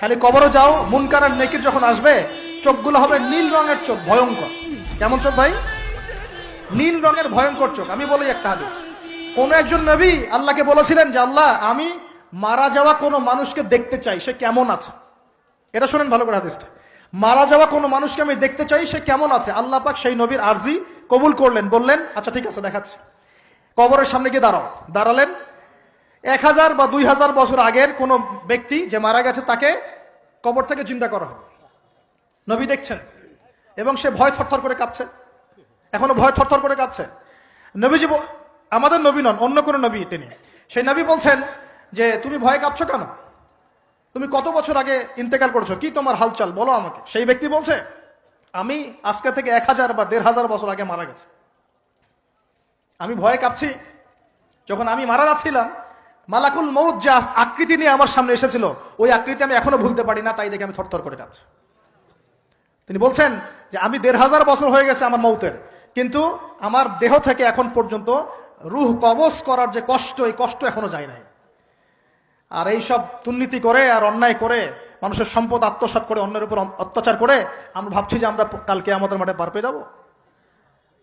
খালি কবরে যাও, মুনকার আর নেকির যখন আসবে চোখগুলো হবে নীল রঙের চোখ, ভয়ঙ্কর। কেমন চোখ ভাই? নীল রঙের ভয়ঙ্কর চোখ। আমি বলি একটা হাদিস, কোন একজন নবী আল্লাহকে বলেছিলেন যে আল্লাহ, আমি মারা যাওয়া কোনো মানুষকে দেখতে চাই, সে কেমন আছে। এটা শোনেন ভালো করে হাদিসটা, মারা যাওয়া কোনো মানুষকে আমি দেখতে চাই, সে কেমন আছে। আল্লাহ পাক সেই নবীর আরজি কবুল করলেন, বললেন আচ্ছা ঠিক আছে দেখাচ্ছি। কবরের সামনে গিয়ে দাঁড়ালেন। 1000 বা 2000 বছর আগের কোন ব্যক্তি যে মারা গেছে তাকে কবর থেকে চিন্তা করা হবে, নবী দেখছেন, এবং সে ভয় থরথর করে কাঁপছে, এখনো ভয় থরথর করে কাঁপছে। নবীজি, আমাদের নবী নন, অন্য কোন নবী তিনি, সেই নবী বলছেন যে তুমি ভয় কাঁপছো কেন, তুমি কত বছর আগে ইন্তেকাল করেছো, কি তোমার হালচাল বলো আমাকে। সেই ব্যক্তি বলছে, আমি আজকে থেকে 1000 বা 1500 বছর আগে মারা গেছে। আমি ভয়ে কাঁপছি, যখন আমি মারা যাচ্ছিলাম মালাকুল মউত যে আকৃতি নিয়ে আমার সামনে এসেছিল, ওই আকৃতি আমি এখনো ভুলতে পারি না, তাই দেখে আমি থরথর করে কাঁপছি। তিনি বলছেন যে আমি 1500 বছর হয়ে গেছে আমার মউতের, কিন্তু আমার দেহ থেকে এখন পর্যন্ত রূহ কবজ করার যে কষ্ট, এই কষ্ট এখনো যায় নাই। আর এই সব দুর্নীতি করে আর অন্যায় করে মানুষের সম্পদ আত্মসাৎ করে অন্যের উপর অত্যাচার করে আমরা ভাবছি যে আমরা কালকে আমাদের মাঠে পার পেয়ে যাবো।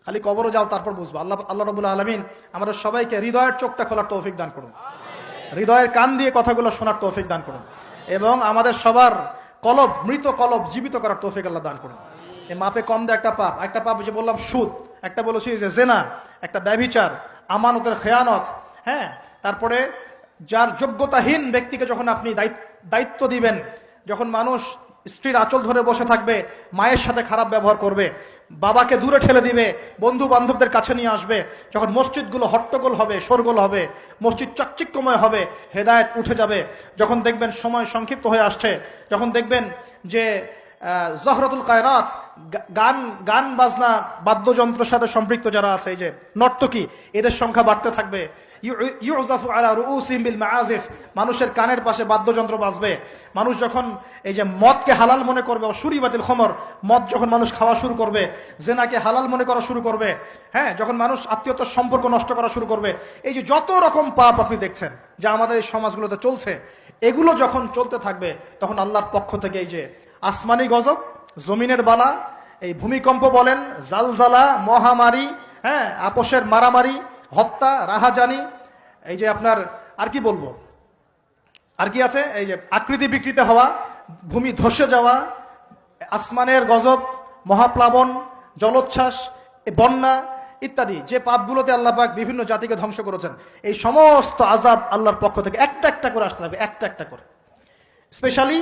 খালি কবরে যাও, তারপর বুঝবো। আল্লাহ রাব্বুল আলামিন আমাদের সবাইকে হৃদয়ের চোখটা খোলার তৌফিক দান করুন, হৃদয়ের কান দিয়ে কথাগুলো শোনার তৌফিক দান করুন, এবং আমাদের সবার কলব, মৃত কলব জীবিত করার তৌফিক আল্লাহ দান করুন। এই মাপে কম দেয় একটা পাপ যে বললাম সুদ, একটা বলেছি যে জেনা, একটা ব্যভিচার, আমানতের খেয়ানত, হ্যাঁ, তারপরে যার যোগ্যতাহীন ব্যক্তিকে যখন আপনি দায়িত্ব দিবেন, যখন মানুষ স্ত্রীর আঁচল ধরে বসে থাকবে, মায়ের সাথে খারাপ ব্যবহার করবে, বাবাকে দূরে ঠেলে দিবে, বন্ধু বান্ধবদের কাছে নিয়ে আসবে, যখন মসজিদগুলো হট্টগোল হবে, শোরগোল হবে, মসজিদ চকচিক্যময় হবে, হেদায়েত উঠে যাবে, যখন দেখবেন সময় সংক্ষিপ্ত হয়ে আসছে, যখন দেখবেন যে জহরতুল কায়নাত, গান বাজনা বাদ্যযন্ত্রের সাথে সম্পৃক্ত যারা আছে, এই যে নর্তকী, এদের সংখ্যা বাড়তে থাকবে। ইউজাফু আলা রুউসিহিম বিল মাআজিফ, মানুষের কানের পাশে বাদ্যযন্ত্র বাজবে। মানুষ যখন এই যে মদকে হালাল মনে করবে, শুরিবাতিল খমর, মদ যখন মানুষ খাওয়া শুরু করবে, জেনাকে হালাল মনে করা শুরু করবে, হ্যাঁ, যখন মানুষ আত্মীয়তার সম্পর্ক নষ্ট করা শুরু করবে, এই যে যত রকম পাপ আপনি দেখছেন যা আমাদের এই সমাজগুলোতে চলছে, এগুলো যখন চলতে থাকবে, তখন আল্লাহর পক্ষ থেকে এই যে আসমানি গজব, জমিনের বালা, এই ভূমিকম্প বলেন, জালজালা, মহামারী, হ্যাঁ, আপোষের মারামারি, হত্যা, রাহাজানি, এই যে আপনার আর কি বলবো, আর কি আছে, এই যে আকৃতি বিকৃত হওয়া, ভূমি ধসে যাওয়া, আসমানের গজব, মহাপ্লাবন, জলোচ্ছ্বাস, বন্যা ইত্যাদি, যে পাপগুলোতে আল্লাহ পাক বিভিন্ন জাতিকে ধ্বংস করেছেন, এই সমস্ত আযাব আল্লাহর পক্ষ থেকে একটা একটা করে আসতে থাকবে, একটা একটা করে। স্পেশালি